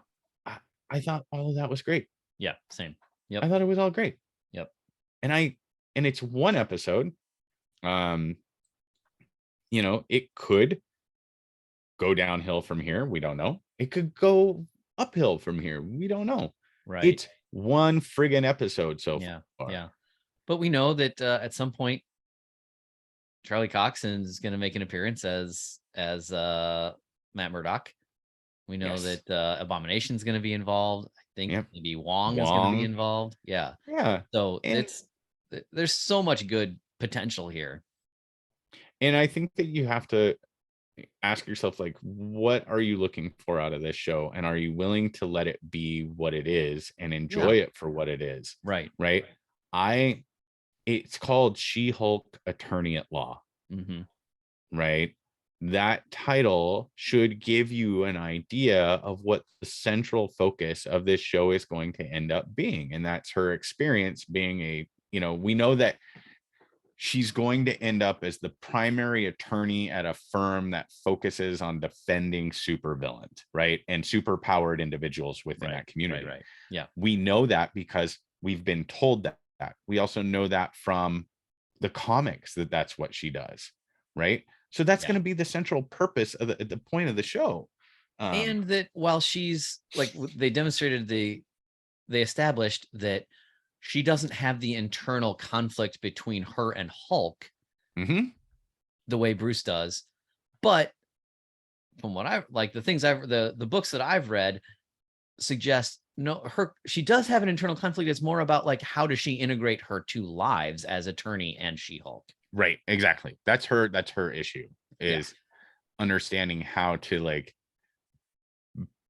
I thought all of that was great. Yeah, same. I Yep. thought it was all great. Yep. And it's one episode. Um, it could go downhill from here. We don't know. It could go uphill from here. We don't know. Right. It's one friggin' episode so Yeah. far. Yeah. But we know that at some point Charlie Coxon is going to make an appearance as Matt Murdock. We know Yes. that Abomination's going to be involved. I think Yep. maybe Wong is going to be Wong. involved. Yeah. Yeah. So And there's so much good potential here. I think that you have to ask yourself, like, what are you looking for out of this show? And are you willing to let it be what it is and enjoy it for what it is? Right. Right. It's called She-Hulk Attorney at Law. Mm-hmm. Right. That title should give you an idea of what the central focus of this show is going to end up being. And that's her experience being we know that she's going to end up as the primary attorney at a firm that focuses on defending supervillains, right? And superpowered individuals within that community. Right. Yeah. We know that because we've been told that. We also know that from the comics that's what she does, right? So that's going to be the central purpose of the point of the show. And that while she's like, they established that she doesn't have the internal conflict between her and Hulk the way Bruce does. But from what I've like, the books that I've read suggest she does have an internal conflict. It's more about like, how does she integrate her two lives as attorney and She-Hulk? Right. Exactly. That's her issue, is understanding how to like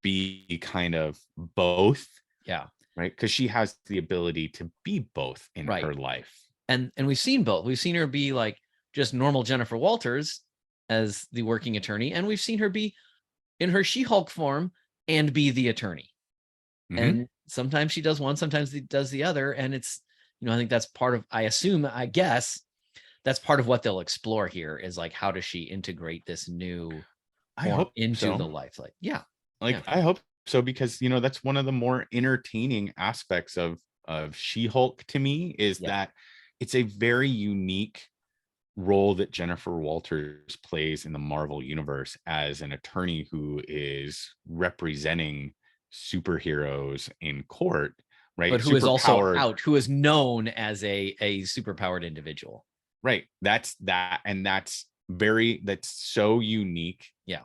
be kind of both. Yeah. Right. Because she has the ability to be both in her life. And we've seen both. We've seen her be like just normal Jennifer Walters as the working attorney, and we've seen her be in her She-Hulk form and be the attorney. And sometimes she does one, sometimes she does the other. And it's, I think that's part of, I guess that's part of what they'll explore here, is like, how does she integrate this new form into the life? Like, I hope so, because that's one of the more entertaining aspects of She-Hulk to me, is that it's a very unique role that Jennifer Walters plays in the Marvel universe as an attorney who is representing superheroes in court, right? But who is also who is known as a superpowered individual. Right. That's so unique. Yeah.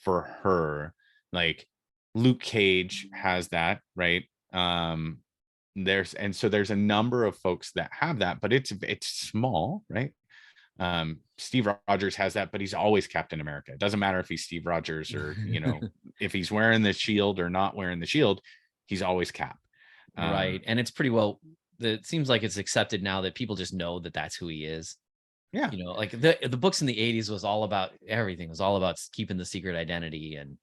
For her, like Luke Cage has that, right? There's a number of folks that have that, but it's small, right? Steve Rogers has that, but he's always Captain America. It doesn't matter if he's Steve Rogers or if he's wearing the shield or not wearing the shield, he's always Cap. Right. And it's pretty well, it seems like it's accepted now that people just know that that's who he is. Yeah. Like the books in the 80s was all about everything, was all about keeping the secret identity. And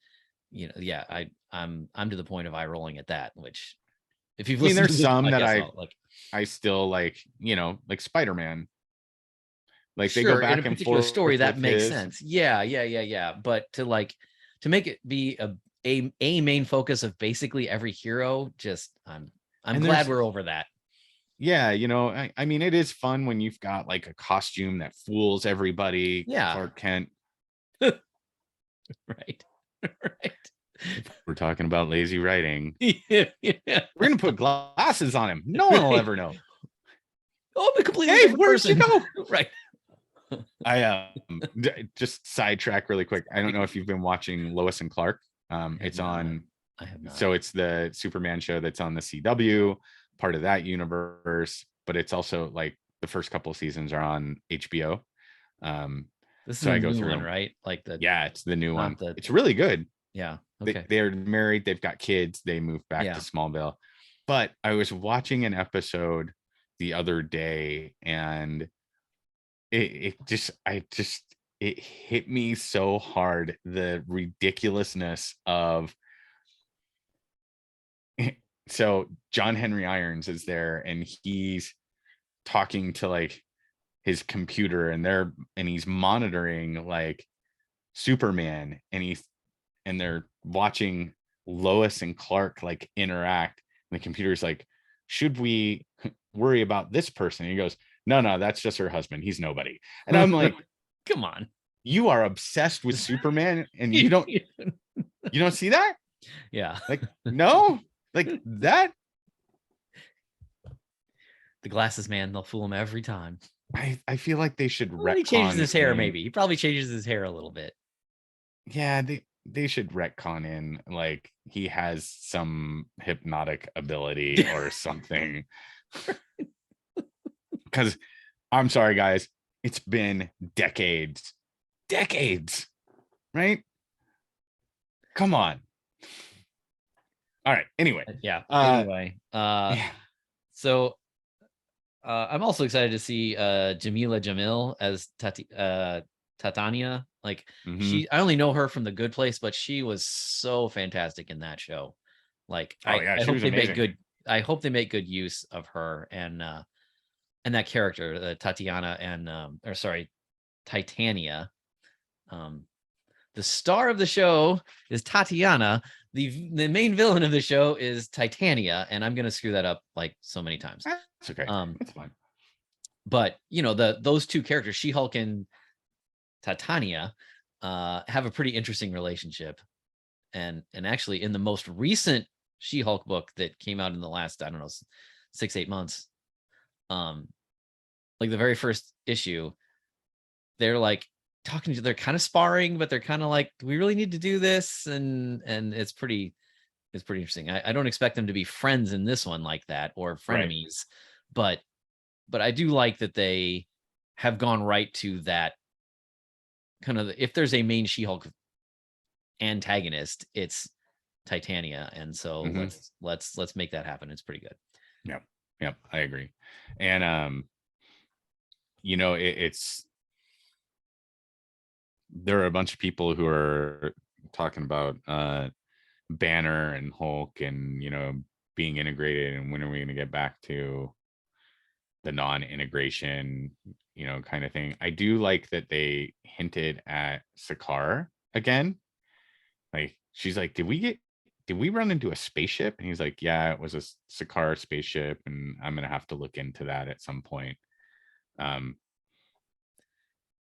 I'm to the point of eye rolling at that, which if you've listened, there's some that I still like, like Spider-Man. Like they go back in a and particular forth story that makes sense. Yeah. But to make it be a main focus of basically every hero, just I'm glad we're over that. Yeah, I mean, it is fun when you've got like a costume that fools everybody. Yeah. Clark Kent. Right. We're talking about lazy writing. Yeah. We're gonna put glasses on him. No one will ever know. Oh, I'm a completely different person. You go? Right. I just sidetrack really quick. I don't know if you've been watching Lois and Clark. It's on. I have not. So it's the Superman show that's on the CW, part of that universe, but it's also like the first couple of seasons are on HBO. This is so I go through one, right? Like it's the new one. It's really good. Yeah. Okay. They're married. They've got kids. They moved back to Smallville. But I was watching an episode the other day, and it hit me so hard, the ridiculousness of. So John Henry Irons is there, and he's talking to like his computer, and he's monitoring like Superman, and they're watching Lois and Clark like interact, and the computer's like, should we worry about this person? And he goes, no, that's just her husband, he's nobody. And I'm like, Come on. you are obsessed with Superman and you don't see that? Yeah. Like, no, like that. The glasses man, they'll fool him every time. I feel like they should When he changes retcon his hair, in. maybe. He probably changes his hair a little bit. Yeah, they should retcon in like he has some hypnotic ability or something. Because I'm sorry, guys, it's been decades, right? Come on. All right. Anyway. Yeah. Anyway. Yeah. So I'm also excited to see Jamila Jamil as Titania. Like Mm-hmm. I only know her from The Good Place, but she was so fantastic in that show. Like Oh yeah, I she hope was they make amazing. good. I hope they make good use of her and that character, Tatiana and or sorry, Titania. Um, the star of the show is Tatiana. The main villain of the show is Titania, and I'm gonna screw that up like so many times. That's okay. It's fine. But you know, those two characters, She-Hulk and Titania, have a pretty interesting relationship. And actually, in the most recent She-Hulk book that came out in the last, I don't know, 6-8 months, like the very first issue, they're like talking to, they're kind of sparring, but they're kind of like, do we really need to do this? And it's pretty interesting. I don't expect them to be friends in this one like that, or frenemies, right. but I do like that they have gone right to that kind of, if there's a main She-Hulk antagonist, it's Titania, and so let's make that happen. It's pretty good. Yep, I agree. And you know, it's there are a bunch of people who are talking about Banner and Hulk and, you know, being integrated, and when are we going to get back to the non-integration, you know, kind of thing. I do like that they hinted at Sakaar again. Like, she's like, did we run into a spaceship? And he's like, yeah, it was a Sakaar spaceship, and I'm gonna have to look into that at some point.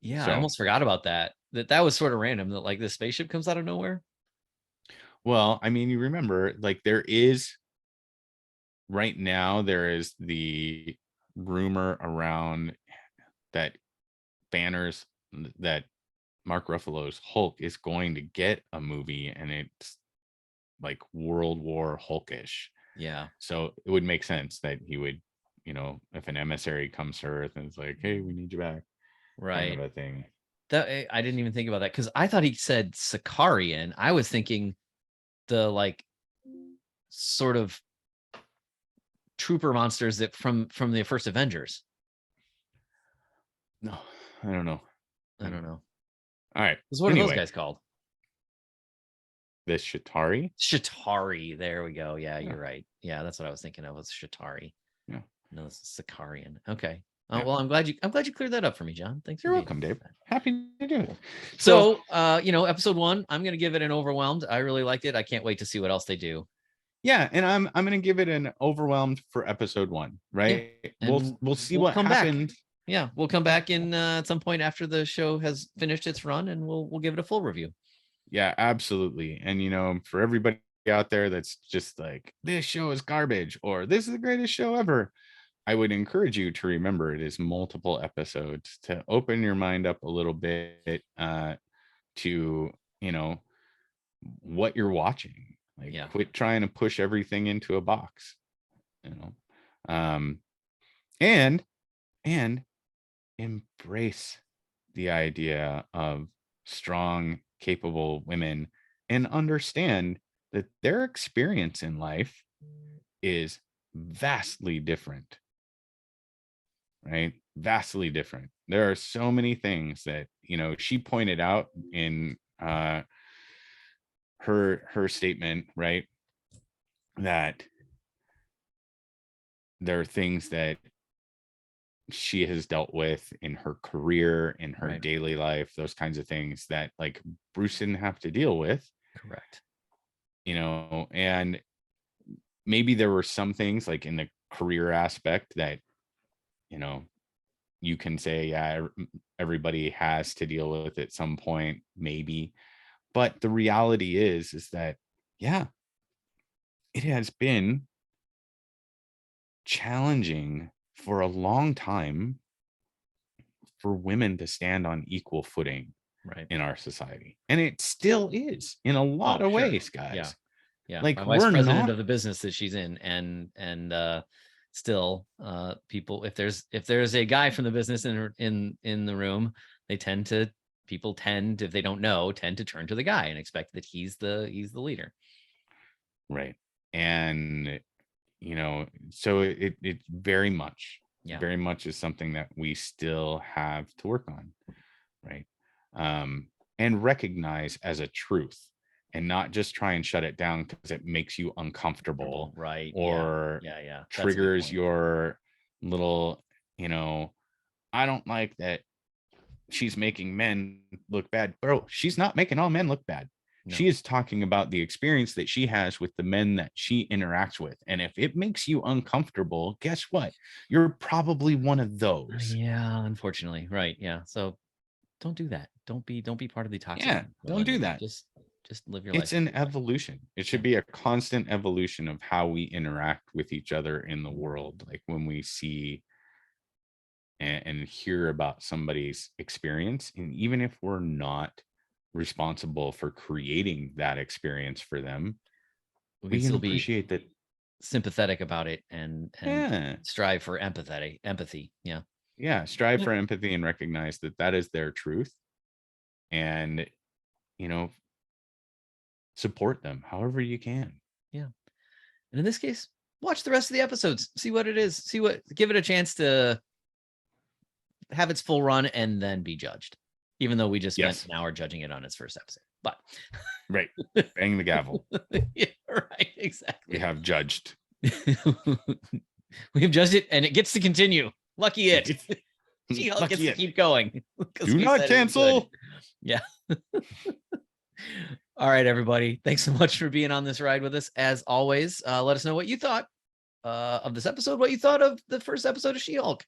Yeah, I So, almost forgot about that. That was sort of random, that like the spaceship comes out of nowhere. well, I mean, you remember, like, there is right now, there is the rumor around that Banner's that Mark Ruffalo's Hulk is going to get a movie, and it's like World War Hulkish. Yeah. So it would make sense that he would, you know, if an emissary comes to Earth and it's like, hey, we need you back, right, kind of a thing. That I didn't even think about that, because I thought he said Sakarian. I was thinking the like sort of trooper monsters that from the first Avengers. No, I don't know. I don't know. All right. What are those guys called? The Shatari. Shatari. There we go. Yeah, you're right. Yeah, that's what I was thinking of, was Shatari. Yeah. No, it's Sakarian. Okay. Oh, Yeah. well, I'm glad you cleared that up for me, John. Thanks. You're welcome, Dave. Happy to do it. So, you know, episode 1, I'm gonna give it an overwhelmed. I really liked it. I can't wait to see what else they do. Yeah, and I'm gonna give it an overwhelmed for episode 1. Right. Yeah. We'll see what happens. Yeah, we'll come back in at some point after the show has finished its run, and we'll give it a full review. Yeah, absolutely. And you know, for everybody out there that's just like, this show is garbage, or this is the greatest show ever, I would encourage you to remember it is multiple episodes, to open your mind up a little bit to, you know, what you're watching. Like, quit trying to push everything into a box, you know. And embrace the idea of strong, capable women, and understand that their experience in life is vastly different. Right? Vastly different. There are so many things that, you know, she pointed out in her statement, right? That there are things that she has dealt with in her career, in her daily life, those kinds of things that like Bruce didn't have to deal with. Correct. and maybe there were some things like in the career aspect that, you can say, yeah, everybody has to deal with at some point, maybe. But the reality is that, yeah, it has been challenging for a long time for women to stand on equal footing Right. in our society. And it still is in a lot Oh, of sure. ways, Yeah. guys. Yeah. Like, My vice we're president not of the business that she's in, and still people, if there's a guy from the business in the room, people tend, if they don't know, tend to turn to the guy and expect that he's the leader. right. And so it very much Yeah. very much is something that we still have to work on, right? And recognize as a truth, and not just try and shut it down because it makes you uncomfortable, Right. or Yeah. That's a good triggers point. your little, I don't like that she's making men look bad. Bro, she's not making all men look bad. No. She is talking about the experience that she has with the men that she interacts with. And if it makes you uncomfortable, guess what? You're probably one of those. Yeah, unfortunately. Right. Yeah. So don't do that. Don't be part of the toxic Yeah, don't do masculinity. that. Just live your life. It's an evolution. It should be a constant evolution of how we interact with each other in the world. Like when we see and hear about somebody's experience, and even if we're not responsible for creating that experience for them, We we can can still be appreciate that. sympathetic about it and Yeah, strive for empathy. Yeah. yeah, strive Yeah. for empathy and recognize that that is their truth, and you know support them however you can. Yeah. And in this case, watch the rest of the episodes, see what it is, give it a chance to have its full run and then be judged, even though we just spent Yes, an hour judging it on its first episode. But right. Bang the gavel. yeah, right, We exactly. have judged. We have judged it and it gets to continue. Lucky it. She-Hulk gets Lucky to it. keep going. Do not cancel. Yeah. All right, everybody. Thanks so much for being on this ride with us. As always, let us know what you thought of this episode, what you thought of the first episode of She-Hulk.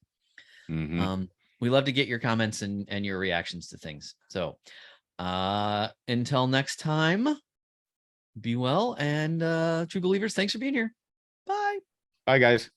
We love to get your comments and your reactions to things. So until next time, be well. And true believers, thanks for being here. Bye. Bye, guys.